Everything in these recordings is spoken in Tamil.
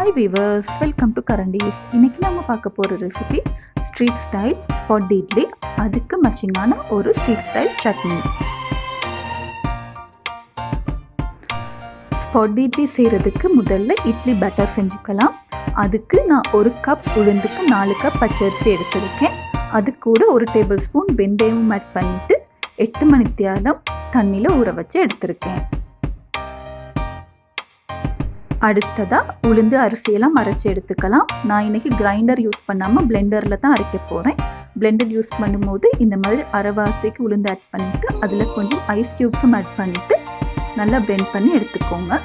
Hi viewers, welcome to Karan-Dees. இன்னைக்கு நம்ம பார்க்க போகிற recipe street style spot idli, அதுக்கு மச்சிங்கான ஒரு street style chutney. Spot idli செய்கிறதுக்கு முதல்ல இட்லி பேட்டர் செஞ்சுக்கலாம். அதுக்கு நான் ஒரு கப் உளுந்துக்கு 4 கப் பச்சரிசி எடுத்திருக்கேன். அது கூட 1 டேபிள் ஸ்பூன் வெந்தயமும் ஆட் பண்ணிவிட்டு 8 மணி நேரம் தண்ணியில் ஊற வச்சு எடுத்திருக்கேன். அடுத்ததாக உளுந்து அரிசியெல்லாம் அரைச்சி எடுத்துக்கலாம். நான் இன்றைக்கி கிரைண்டர் யூஸ் பண்ணாமல் பிளெண்டரில் தான் அரைக்க போகிறேன். பிளெண்டர் யூஸ் பண்ணும்போது இந்த மாதிரி அரைவாசிக்கு உளுந்து ஆட் பண்ணிவிட்டு அதில் கொஞ்சம் ஐஸ் க்யூப்ஸும் ஆட் பண்ணிவிட்டு நல்லா பிளெண்ட் பண்ணி எடுத்துக்கோங்க.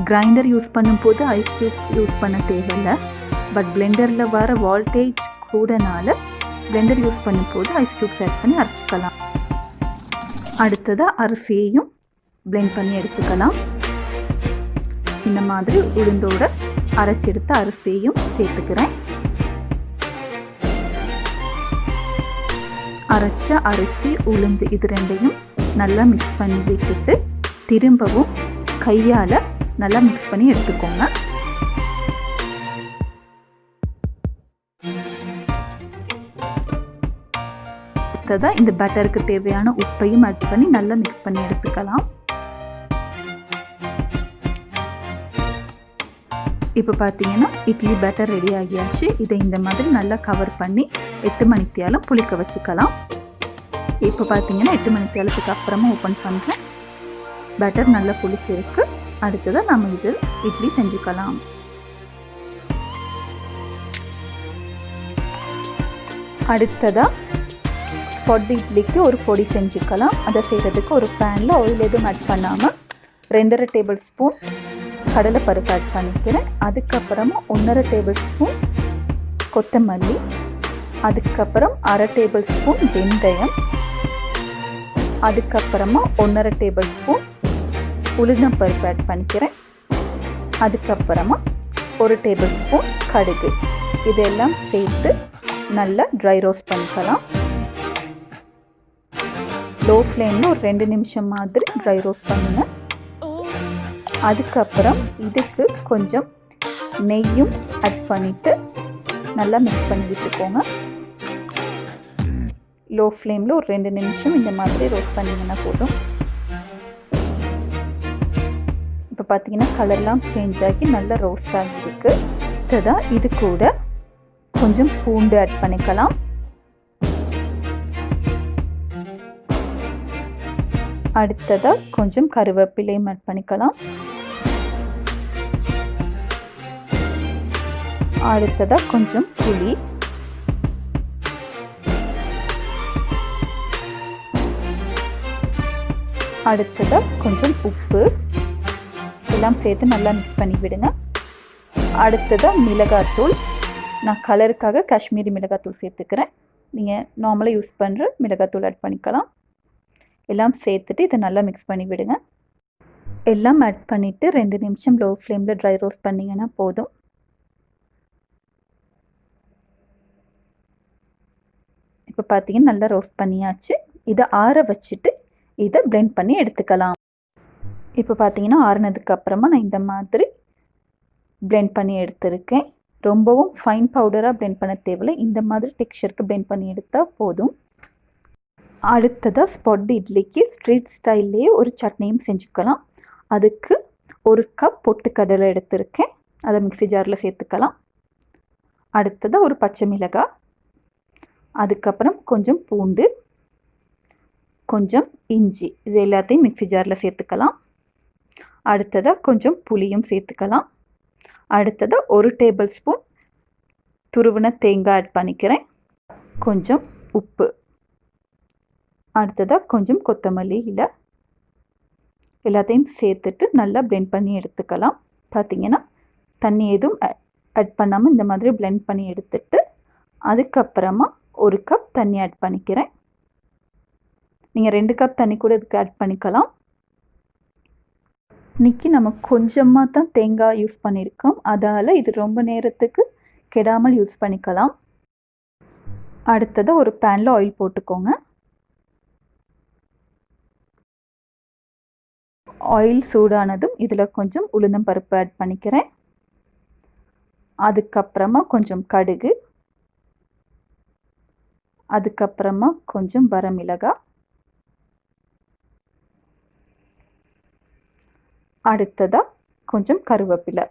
கிரைண்டர் யூஸ் பண்ணும்போது ஐஸ் க்யூப்ஸ் யூஸ் பண்ண தேவையில்லை. பட் பிளெண்டரில் வர வால்டேஜ் கூடனால பிளெண்டர் யூஸ் பண்ணும்போது ஐஸ் க்யூப்ஸ் ஆட் பண்ணி அரைச்சிக்கலாம். அடுத்ததாக அரிசியையும் பிளெண்ட் பண்ணி எடுத்துக்கலாம். இந்த மாதிரி உளுந்தோட அரைச்செடுத்த அரிசியையும் சேர்த்துக்கிறேன். அரைச்ச அரிசி உளுந்து இது ரெண்டையும் நல்லா மிக்ஸ் பண்ணி விட்டுட்டு திரும்பவும் கையால் நல்லா மிக்ஸ் பண்ணி எடுத்துக்கோங்க. அடுத்ததாக இந்த பேட்டருக்கு தேவையான உப்பையும் ஆட் பண்ணி நல்லா மிக்ஸ் பண்ணி எடுத்துக்கலாம். இப்போ பார்த்தீங்கன்னா இட்லி பேட்டர் ரெடி ஆகியாச்சு. இதை இந்த மாதிரி நல்லா கவர் பண்ணி 8 மணி நேரம் புளிக்க வச்சுக்கலாம். இப்போ பார்த்தீங்கன்னா 8 மணி நேரத்துக்கு அப்புறமா ஓப்பன் பண்ணுறேன். பேட்டர் நல்லா புளிச்சிருக்கு. அடுத்ததாக நம்ம இது இட்லி செஞ்சுக்கலாம். அடுத்ததாக ஸ்பாட் இட்லிக்கு ஒரு பொடி செஞ்சுக்கலாம். அதை செய்கிறதுக்கு ஒரு பேனில் ஆயில் எதுவும் ஆட் பண்ணாமல் 2.5 டேபிள் ஸ்பூன் கடலை பருப்பு ஆட் பண்ணிக்கிறேன். அதுக்கப்புறமா 1.5 டேபிள் ஸ்பூன் கொத்தமல்லி, அதுக்கப்புறம் 1/2 டேபிள் ஸ்பூன் வெந்தயம், அதுக்கப்புறமா 1.5 டேபிள் ஸ்பூன் உளுந்தம் பருப்பு ஆட் பண்ணிக்கிறேன். அதுக்கப்புறமா 1 டேபிள் ஸ்பூன் கடுகு. இதெல்லாம் சேர்த்து நல்லா ட்ரை ரோஸ்ட் பண்ணிக்கலாம். லோ ஃப்ளேமில் ஒரு 2 நிமிஷம் மாதிரி ட்ரை ரோஸ்ட் பண்ணுங்க. அதுக்கப்புறம் இதுக்கு கொஞ்சம் நெய்யும் ஆட் பண்ணிவிட்டு நல்லா மிக்ஸ் பண்ணி விட்டுக்கோங்க. லோ ஃப்ளேமில் ஒரு 2 நிமிஷம் இந்த மாதிரி ரோஸ்ட் பண்ணிங்கன்னா போதும். இப்போ பார்த்தீங்கன்னா கலர்லாம் சேஞ்ச் ஆகி நல்லா ரோஸ்ட் ஆகிருக்கு. அடுத்ததாக இது கூட கொஞ்சம் பூண்டு ஆட் பண்ணிக்கலாம். அடுத்ததாக கொஞ்சம் கருவேப்பிலையும் ஆட் பண்ணிக்கலாம். அடுத்ததாக கொஞ்சம் புளி, அடுத்ததாக கொஞ்சம் உப்பு எல்லாம் சேர்த்து நல்லா மிக்ஸ் பண்ணி விடுங்க. அடுத்ததாக மிளகாத்தூள். நான் கலருக்காக காஷ்மீரி மிளகாத்தூள் சேர்த்துக்கிறேன். நீங்கள் நார்மலாக யூஸ் பண்ணுற மிளகாத்தூள் ஆட் பண்ணிக்கலாம். எல்லாம் சேர்த்துட்டு இதை நல்லா மிக்ஸ் பண்ணி விடுங்க. எல்லாம் ஆட் பண்ணிவிட்டு 2 நிமிஷம் லோ ஃப்ளேமில் ட்ரை ரோஸ்ட் பண்ணிங்கன்னா போதும். இப்போ பார்த்தீங்கன்னா நல்லா ரோஸ்ட் பண்ணியாச்சு. இதை ஆற வச்சுட்டு இதை பிளெண்ட் பண்ணி எடுத்துக்கலாம். இப்போ பார்த்தீங்கன்னா ஆறுனதுக்கு அப்புறமா நான் இந்த மாதிரி பிளெண்ட் பண்ணி எடுத்திருக்கேன். ரொம்பவும் ஃபைன் பவுடராக பிளெண்ட் பண்ண தேவையில்லை. இந்த மாதிரி டெக்ஸ்சருக்கு பிளெண்ட் பண்ணி எடுத்தால் போதும். அடுத்ததாக ஸ்பாட் இட்லிக்கு ஸ்ட்ரீட் ஸ்டைல்லையே ஒரு சட்னியும் செஞ்சுக்கலாம். அதுக்கு 1 கப் பொட்டுக்கடலை எடுத்திருக்கேன். அதை மிக்ஸி ஜாரில் சேர்த்துக்கலாம். அடுத்ததாக ஒரு பச்சை மிளகாய், அதுக்கப்புறம் கொஞ்சம் பூண்டு, கொஞ்சம் இஞ்சி, இது எல்லாத்தையும் மிக்ஸி ஜாரில் சேர்த்துக்கலாம். அடுத்ததாக கொஞ்சம் புளியும் சேர்த்துக்கலாம். அடுத்ததாக 1 டேபிள் ஸ்பூன் துருவின தேங்காய் ஆட் பண்ணிக்கிறேன். கொஞ்சம் உப்பு, அடுத்ததாக கொஞ்சம் கொத்தமல்லி இலை, எல்லாத்தையும் சேர்த்துட்டு நல்லா பிளெண்ட் பண்ணி எடுத்துக்கலாம். பார்த்திங்கன்னா தண்ணி எதுவும் ஆட் பண்ணாமல் இந்த மாதிரி பிளெண்ட் பண்ணி எடுத்துட்டு அதுக்கப்புறமா 1 கப் தண்ணி ஆட் பண்ணிக்கிறேன். நீங்கள் 2 கப் தண்ணி கூட இதுக்கு ஆட் பண்ணிக்கலாம். இன்றைக்கி நம்ம கொஞ்சமாக தான் தேங்காய் யூஸ் பண்ணியிருக்கோம். அதால் இது ரொம்ப நேரத்துக்கு கெடாமல் யூஸ் பண்ணிக்கலாம். அடுத்ததாக ஒரு பேனில் ஆயில் போட்டுக்கோங்க. ஆயில் சூடானதும் இதில் கொஞ்சம் உளுந்தம் பருப்பு ஆட் பண்ணிக்கிறேன். அதுக்கப்புறமா கொஞ்சம் கடுகு, அதுக்கப்புறமா கொஞ்சம் வரமிளகாய், அடுத்ததாக கொஞ்சம் கருவேப்பிலை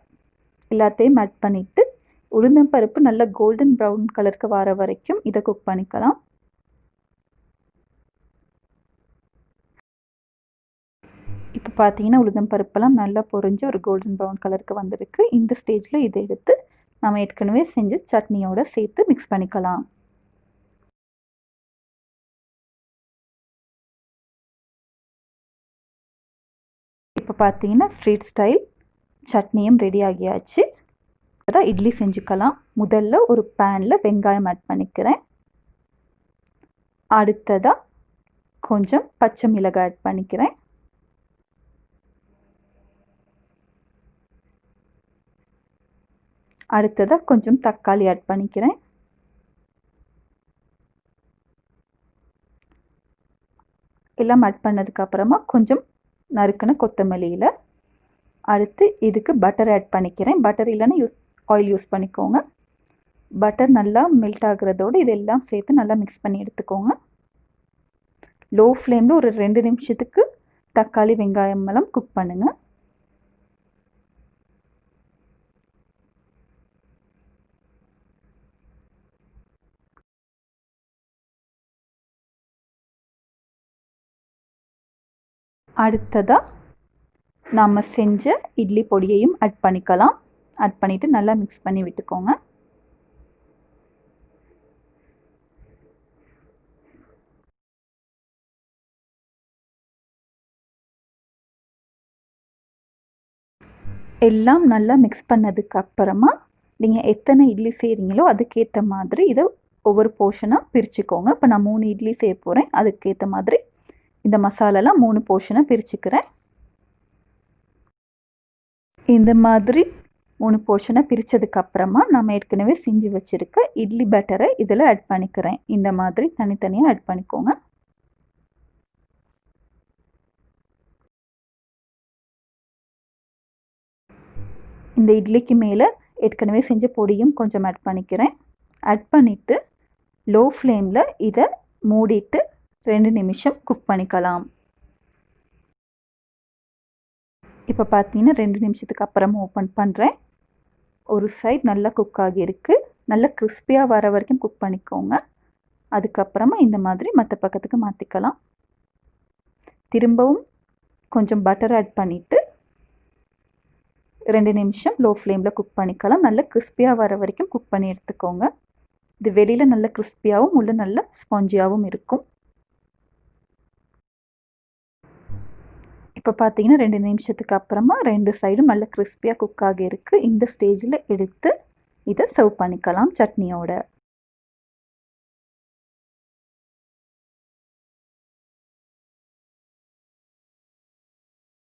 எல்லாத்தையும் ஆட் பண்ணிவிட்டு உளுந்தம் பருப்பு நல்லா கோல்டன் ப்ரௌன் கலருக்கு வர வரைக்கும் இதை குக் பண்ணிக்கலாம். இப்போ பார்த்தீங்கன்னா உளுந்தம் பருப்பெல்லாம் நல்லா பொரிஞ்சு ஒரு கோல்டன் ப்ரௌன் கலருக்கு வந்திருக்கு. இந்த ஸ்டேஜில் இதை எடுத்து நம்ம ஏற்கனவே செஞ்சு சட்னியோட சேர்த்து மிக்ஸ் பண்ணிக்கலாம். இப்போ பார்த்தீங்கன்னா ஸ்ட்ரீட் ஸ்டைல் சட்னியும் ரெடி ஆகியாச்சு. அதான் இட்லி செஞ்சுக்கலாம். முதல்ல ஒரு பேனில் வெங்காயம் ஆட் பண்ணிக்கிறேன். அடுத்ததாக கொஞ்சம் பச்சை மிளகாய் ஆட் பண்ணிக்கிறேன். அடுத்ததாக கொஞ்சம் தக்காளி ஆட் பண்ணிக்கிறேன். எல்லாம் ஆட் பண்ணதுக்கப்புறமா கொஞ்சம் நறுக்கின கொத்தமல்லியில் அடுத்து இதுக்கு பட்டர் ஆட் பண்ணிக்கிறேன். பட்டர் இல்லைன்னா ஆயில் யூஸ் பண்ணிக்கோங்க. பட்டர் நல்லா மெல்ட் ஆகுறதோடு இதெல்லாம் சேர்த்து நல்லா மிக்ஸ் பண்ணி எடுத்துக்கோங்க. லோ ஃப்ளேமில் ஒரு 2 நிமிஷத்துக்கு தக்காளி வெங்காயம் எல்லாம் குக் பண்ணுங்கள். அடுத்ததாக நாம் செஞ்ச இட்லி பொடியையும் ஆட் பண்ணிக்கலாம். ஆட் பண்ணிவிட்டு நல்லா மிக்ஸ் பண்ணி விட்டுக்கோங்க. எல்லாம் நல்லா மிக்ஸ் பண்ணதுக்கு அப்புறமா நீங்கள் எத்தனை இட்லி செய்கிறீங்களோ அதுக்கேற்ற மாதிரி இதை ஒவ்வொரு போர்ஷனாக பிரிச்சுக்கோங்க. இப்போ நான் 3 இட்லி செய்ய போகிறேன். அதுக்கேற்ற மாதிரி இந்த மசாலாலாம் 3 போர்ஷனாக பிரிச்சுக்கிறேன். இந்த மாதிரி 3 போர்ஷனாக பிரித்ததுக்கப்புறமா நம்ம ஏற்கனவே செஞ்சு வச்சுருக்க இட்லி பேட்டரை இதில் ஆட் பண்ணிக்கிறேன். இந்த மாதிரி தனித்தனியாக ஆட் பண்ணிக்கோங்க. இந்த இட்லிக்கு மேலே ஏற்கனவே செஞ்ச பொடியும் கொஞ்சம் ஆட் பண்ணிக்கிறேன். ஆட் பண்ணிவிட்டு லோ ஃப்ளேமில் இதை மூடிட்டு 2 நிமிஷம் குக் பண்ணிக்கலாம். இப்போ பார்த்தீங்கன்னா 2 நிமிஷத்துக்கு அப்புறமா ஓப்பன் பண்ணுறேன். ஒரு சைட் நல்லா குக் ஆகியிருக்கு. நல்லா கிறிஸ்பியாக வர வரைக்கும் குக் பண்ணிக்கோங்க. அதுக்கப்புறமா இந்த மாதிரி மற்ற பக்கத்துக்கு மாற்றிக்கலாம். திரும்பவும் கொஞ்சம் பட்டர் ஆட் பண்ணிவிட்டு 2 நிமிஷம் லோ ஃப்ளேமில் குக் பண்ணிக்கலாம். நல்லா கிறிஸ்பியாக வர வரைக்கும் குக் பண்ணி எடுத்துக்கோங்க. இது வெளியில் நல்ல கிறிஸ்பியாகவும் உள்ள நல்ல ஸ்பாஞ்சியாகவும் இருக்கும். இப்போ பார்த்தீங்கன்னா 2 நிமிஷத்துக்கு அப்புறமா 2 சைடும் நல்ல கிறிஸ்பியாக குக் ஆகியிருக்கு. இந்த ஸ்டேஜில் எடுத்து இதை சர்வ் பண்ணிக்கலாம் சட்னியோட.